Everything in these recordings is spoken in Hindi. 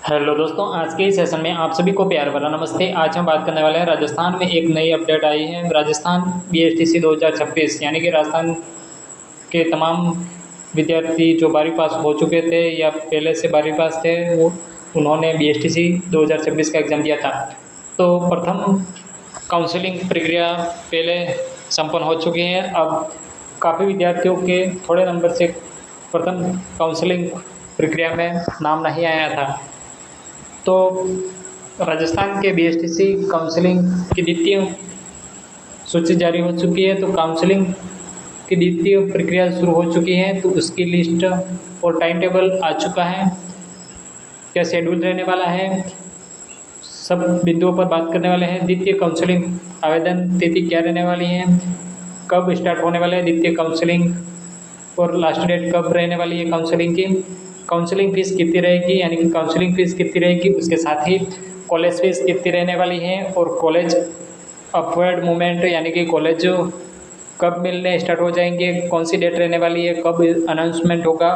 हेलो दोस्तों, आज के इस सेशन में आप सभी को प्यार भरा नमस्ते। आज हम बात करने वाले हैं राजस्थान में एक नई अपडेट आई है। राजस्थान बीएसटीसी 2026 यानी कि राजस्थान के तमाम विद्यार्थी जो 12वीं पास हो चुके थे या पहले से 12वीं पास थे, वो उन्होंने बीएसटीसी 2026 का एग्ज़ाम दिया था। तो प्रथम काउंसलिंग प्रक्रिया पहले संपन्न हो चुकी है। अब काफ़ी विद्यार्थियों के थोड़े नंबर से प्रथम काउंसलिंग प्रक्रिया में नाम नहीं आया था। तो राजस्थान के बीएसटीसी काउंसलिंग की द्वितीय सूची जारी हो चुकी है। तो काउंसलिंग की द्वितीय प्रक्रिया शुरू हो चुकी है। तो उसकी लिस्ट और टाइम टेबल आ चुका है, क्या शेड्यूल रहने वाला है, सब बिंदुओं पर बात करने वाले हैं। द्वितीय काउंसलिंग आवेदन तिथि क्या रहने वाली है, कब स्टार्ट होने वाले हैं द्वितीय काउंसलिंग, और लास्ट डेट कब रहने वाली है काउंसलिंग की, काउंसलिंग फीस कितनी रहेगी यानी कि काउंसलिंग फीस कितनी रहेगी, उसके साथ ही कॉलेज फीस कितनी रहने वाली है, और कॉलेज अपवर्ड मूवमेंट यानी कि कॉलेज कब मिलने स्टार्ट हो जाएंगे, कौन सी डेट रहने वाली है, कब अनाउंसमेंट होगा,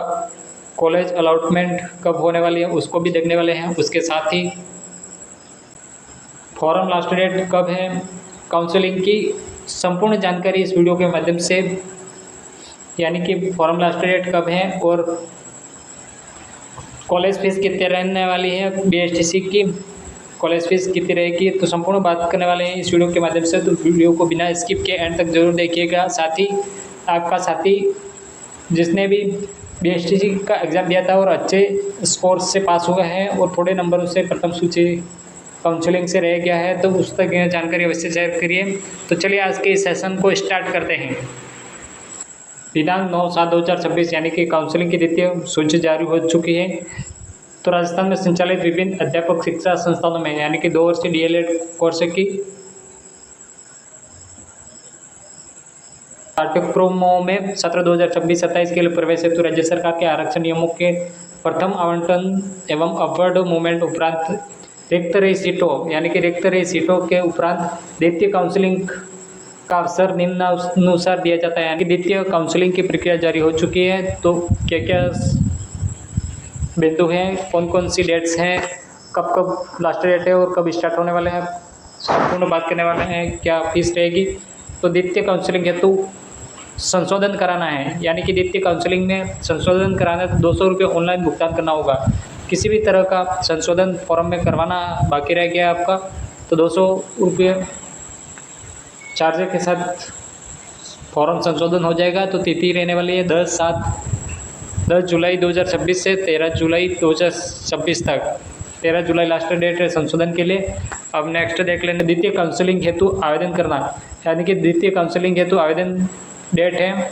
कॉलेज अलॉटमेंट कब होने वाली है उसको भी देखने वाले हैं। उसके साथ ही फॉर्म लास्ट डेट कब है, काउंसलिंग की संपूर्ण जानकारी इस वीडियो के माध्यम से, यानी कि फॉर्म लास्ट डेट कब है और कॉलेज फीस कितने रहने वाली है, बीएसटीसी की कॉलेज फीस कितनी रहेगी, तो संपूर्ण बात करने वाले हैं इस वीडियो के माध्यम से। तो वीडियो को बिना स्किप के एंड तक जरूर देखिएगा। साथ ही आपका साथी जिसने भी बीएसटीसी का एग्ज़ाम दिया था और अच्छे स्कोर से पास हुआ है और थोड़े नंबरों से प्रथम सूची काउंसलिंग से रह गया है, तो उस तक यह जानकारी अवश्य शेयर करिए। तो चलिए आज के इस सेशन को स्टार्ट करते हैं। दिनांक 9/7/2026 यानी कि काउंसलिंग की द्वितीय सूची जारी हो चुकी है। तो राजस्थान में संचालित विभिन्न अध्यापक शिक्षा संस्थानों में यानी कि 2 वर्षीय डीएलएड कोर्स की पाठ्यक्रमों में सत्र 2026-27 के लिए प्रवेश हेतु राज्य सरकार के आरक्षण नियमों के प्रथम आवंटन एवं अपवर्ड मूवमेंट उपरांत रिक्त रही सीटों यानी कि रिक्त रही सीटों के उपरांत द्वितीय काउंसलिंग का अवसर निम्नानुसार दिया जाता है। यानी कि द्वितीय काउंसलिंग की प्रक्रिया जारी हो चुकी है। तो क्या क्या बिंदु हैं, कौन कौन सी डेट्स हैं, कब कब लास्ट डेट है और कब स्टार्ट होने वाले हैं, संपूर्ण बात करने वाले हैं। क्या फीस रहेगी, तो द्वितीय काउंसलिंग हेतु संशोधन कराना है, यानी कि द्वितीय काउंसलिंग में संशोधन कराना है तो 200 रुपये ऑनलाइन भुगतान करना होगा। किसी भी तरह का संशोधन फॉर्म में करवाना बाकी रह गया आपका तो 200 रुपये चार्ज के साथ फॉर्म संशोधन हो जाएगा। तो तिथि रहने वाली है 10 जुलाई 2026 से 13 जुलाई 2026 तक। 13 जुलाई लास्ट डेट है संशोधन के लिए। अब नेक्स्ट देख लेंगे द्वितीय काउंसलिंग हेतु आवेदन करना, यानी कि द्वितीय काउंसलिंग हेतु आवेदन डेट है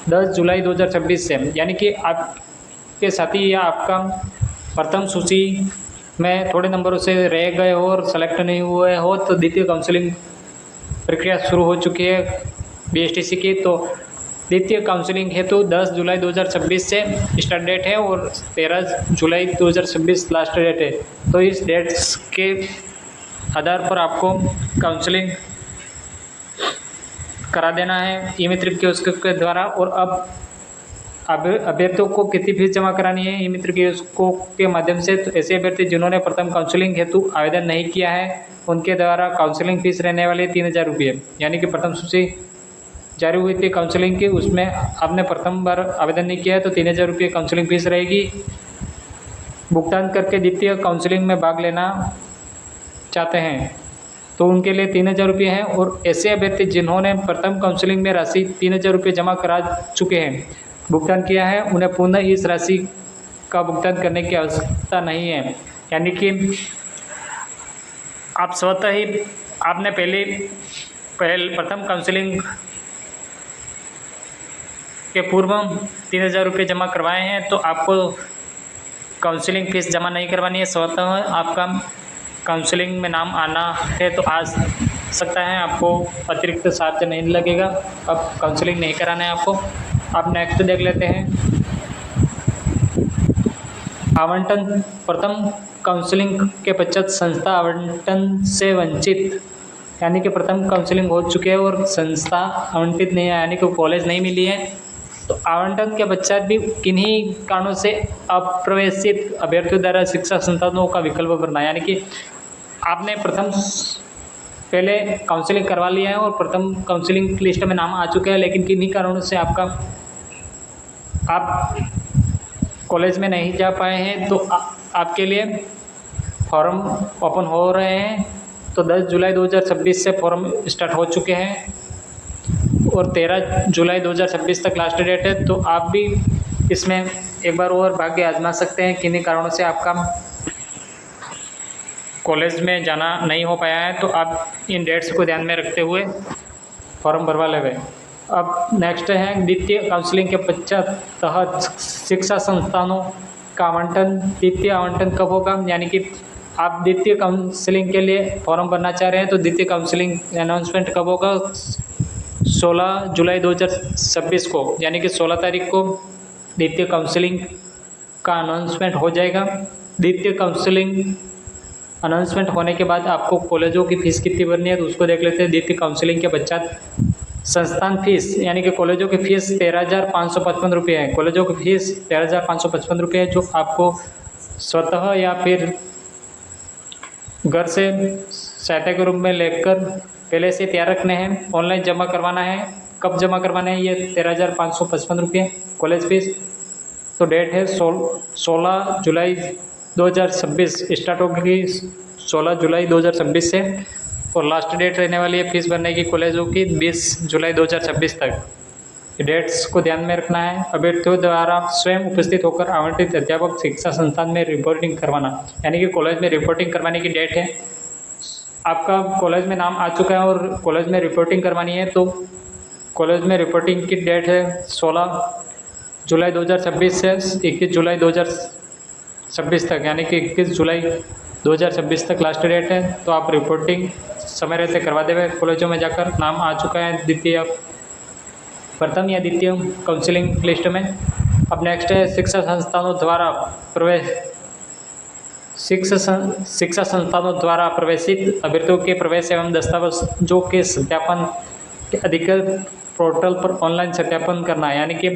10 जुलाई 2026 से, यानी कि आपके साथी या आपका प्रथम सूची में थोड़े नंबरों से रह गए हो और सेलेक्ट नहीं हुए हो तो द्वितीय काउंसलिंग प्रक्रिया शुरू हो चुकी है बीएसटीसी की। तो द्वितीय काउंसलिंग हेतु 10 जुलाई 2026 से स्टार्ट डेट है और 13 जुलाई 2026 लास्ट डेट है। तो इस डेट्स के आधार पर आपको काउंसलिंग करा देना है ई-मित्र कियोस्क के द्वारा। और अब अभ्यर्थियों को कितनी फीस जमा करानी है ई-मित्र कियोस्कों के माध्यम से, तो ऐसे अभ्यर्थी जिन्होंने प्रथम काउंसलिंग हेतु आवेदन नहीं किया है उनके द्वारा काउंसलिंग फीस रहने वाली 3000 रुपये, यानी कि प्रथम सूची जारी हुई थी काउंसलिंग की, उसमें आपने प्रथम बार आवेदन नहीं किया है तो 3000 रुपये काउंसलिंग फीस रहेगी। भुगतान करके द्वितीय काउंसलिंग में भाग लेना चाहते हैं तो उनके लिए 3000 रुपये हैं। और ऐसे अभ्यर्थी जिन्होंने प्रथम काउंसलिंग में राशि 3000 रुपये जमा करा चुके हैं, भुगतान किया है, उन्हें पुनः इस राशि का भुगतान करने की आवश्यकता नहीं है। यानी कि आप स्वतः ही आपने प्रथम काउंसलिंग के पूर्व 3000 रुपये जमा करवाए हैं तो आपको काउंसलिंग फीस जमा नहीं करवानी है। स्वतः आपका काउंसलिंग में नाम आना है तो आ सकता है, आपको अतिरिक्त चार्ज नहीं लगेगा। अब काउंसलिंग नहीं कराना है आपको। अब नेक्स्ट देख लेते हैं आवंटन। प्रथम काउंसलिंग के पश्चात संस्था आवंटन से वंचित, यानी कि प्रथम काउंसलिंग हो चुकी है और संस्था आवंटित नहीं है, यानी कि कॉलेज नहीं मिली है तो आवंटन के पश्चात भी किन्हीं कारणों से अप्रवेशित अभ्यर्थियों द्वारा शिक्षा संस्थानों का विकल्प भरना, यानी कि आपने पहले काउंसलिंग करवा लिया है और प्रथम काउंसलिंग लिस्ट में नाम आ चुका है, लेकिन किन्हीं कारणों से आप कॉलेज में नहीं जा पाए हैं, तो आपके लिए फॉर्म ओपन हो रहे हैं। तो 10 जुलाई 2026 से फॉर्म स्टार्ट हो चुके हैं और 13 जुलाई 2026 तक लास्ट डेट है। तो आप भी इसमें एक बार और भाग्य आजमा सकते हैं। किन्हीं कारणों से आपका कॉलेज में जाना नहीं हो पाया है, तो आप इन डेट्स को ध्यान में रखते हुए फॉर्म भरवा लेवे। अब नेक्स्ट है द्वितीय काउंसलिंग के पश्चात तहत शिक्षा संस्थानों का आवंटन। द्वितीय आवंटन कब होगा, यानी कि आप द्वितीय काउंसलिंग के लिए फॉर्म भरना चाह रहे हैं, तो द्वितीय काउंसलिंग अनाउंसमेंट कब होगा? 16 जुलाई 2026 को, यानी कि 16 तारीख को द्वितीय काउंसलिंग का अनाउंसमेंट हो जाएगा। द्वितीय काउंसलिंग अनाउंसमेंट होने के बाद आपको कॉलेजों की फ़ीस कितनी भरनी है, तो उसको देख लेते हैं। द्वितीय काउंसलिंग के पश्चात संस्थान फीस, यानी कि कॉलेजों की फ़ीस 13,555 रुपये है। कॉलेजों की फ़ीस 13,555 रुपये है, जो आपको स्वतः या फिर घर से सहायता के रूप में लेकर पहले से तैयार रखने हैं। ऑनलाइन जमा करवाना है। कब जमा करवाना है? ये 13,555 रुपये कॉलेज फीस। तो डेट है 16 जुलाई 2026 स्टार्ट होगी 16 जुलाई 2026 से, और लास्ट डेट रहने वाली है फीस भरने की कॉलेजों की 20 जुलाई 2026 तक। डेट्स को ध्यान में रखना है। अभ्यर्थियों द्वारा स्वयं उपस्थित होकर आवंटित अध्यापक शिक्षा संस्थान में रिपोर्टिंग करवाना, यानी कि कॉलेज में रिपोर्टिंग करवाने की डेट है। आपका कॉलेज में नाम आ चुका है और कॉलेज में रिपोर्टिंग करवानी है, तो कॉलेज में रिपोर्टिंग की डेट है 16 जुलाई 2026 से 21 जुलाई 2026 तक, यानी कि 21 जुलाई 2026 तक लास्ट डेट है। तो आप रिपोर्टिंग समय रहते करवा देवे कॉलेजों में जाकर। नाम आ चुका है प्रथम या द्वितीय काउंसलिंग लिस्ट में। अब नेक्स्ट है शिक्षा संस्थानों द्वारा प्रवेशित अभ्यर्थियों के प्रवेश एवं दस्तावेजों के सत्यापन के अधिकृत पोर्टल पर ऑनलाइन सत्यापन करना, यानी कि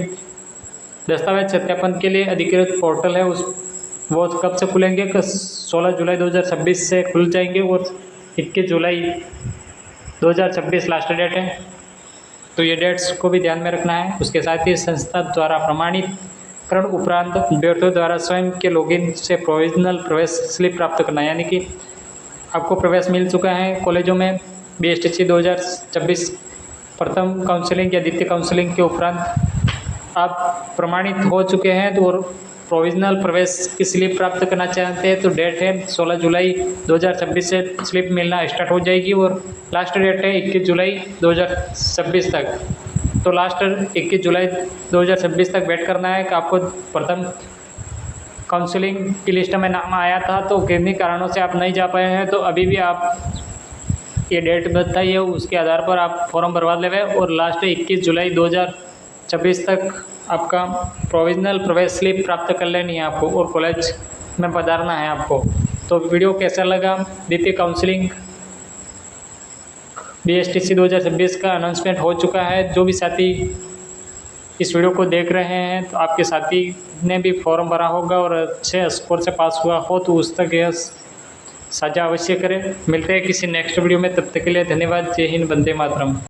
दस्तावेज सत्यापन के लिए अधिकृत पोर्टल है वो कब से खुलेंगे? 16 जुलाई 2026 से खुल जाएंगे और 21 जुलाई 2026 लास्ट डेट है। तो ये डेट्स को भी ध्यान में रखना है। उसके साथ ही संस्था द्वारा प्रमाणीकरण उपरांत अभ्यर्थियों द्वारा स्वयं के लॉगिन से प्रोविजनल प्रवेश स्लिप प्राप्त करना, यानी कि आपको प्रवेश मिल चुका है कॉलेजों में BSTC 2026 प्रथम काउंसलिंग या द्वितीय काउंसलिंग के उपरांत आप प्रमाणित हो चुके हैं, तो प्रोविजनल प्रवेश की स्लिप प्राप्त करना चाहते हैं, तो डेट है 16 जुलाई 2026 से स्लिप मिलना स्टार्ट हो जाएगी और लास्ट डेट है 21 जुलाई 2026 तक। तो लास्ट 21 जुलाई 2026 तक वेट करना है कि आपको प्रथम काउंसलिंग की लिस्ट में नाम आया था, तो किन्हीं कारणों से आप नहीं जा पाए हैं, तो अभी भी आप ये डेट बताइए, उसके आधार पर आप फॉर्म भरवा लेवे और लास्ट 21 जुलाई 2026 तक आपका प्रोविजनल प्रवेश स्लिप प्राप्त कर लेनी है आपको और कॉलेज में पधारना है आपको। तो वीडियो कैसा लगा? द्वितीय काउंसलिंग BSTC 2026 का अनाउंसमेंट हो चुका है। जो भी साथी इस वीडियो को देख रहे हैं, तो आपके साथी ने भी फॉर्म भरा होगा और अच्छे स्कोर से पास हुआ हो, तो उस तक यह साझा अवश्य करें। मिलते हैं किसी नेक्स्ट वीडियो में, तब तक के लिए धन्यवाद। जय हिंद, वंदे मातरम।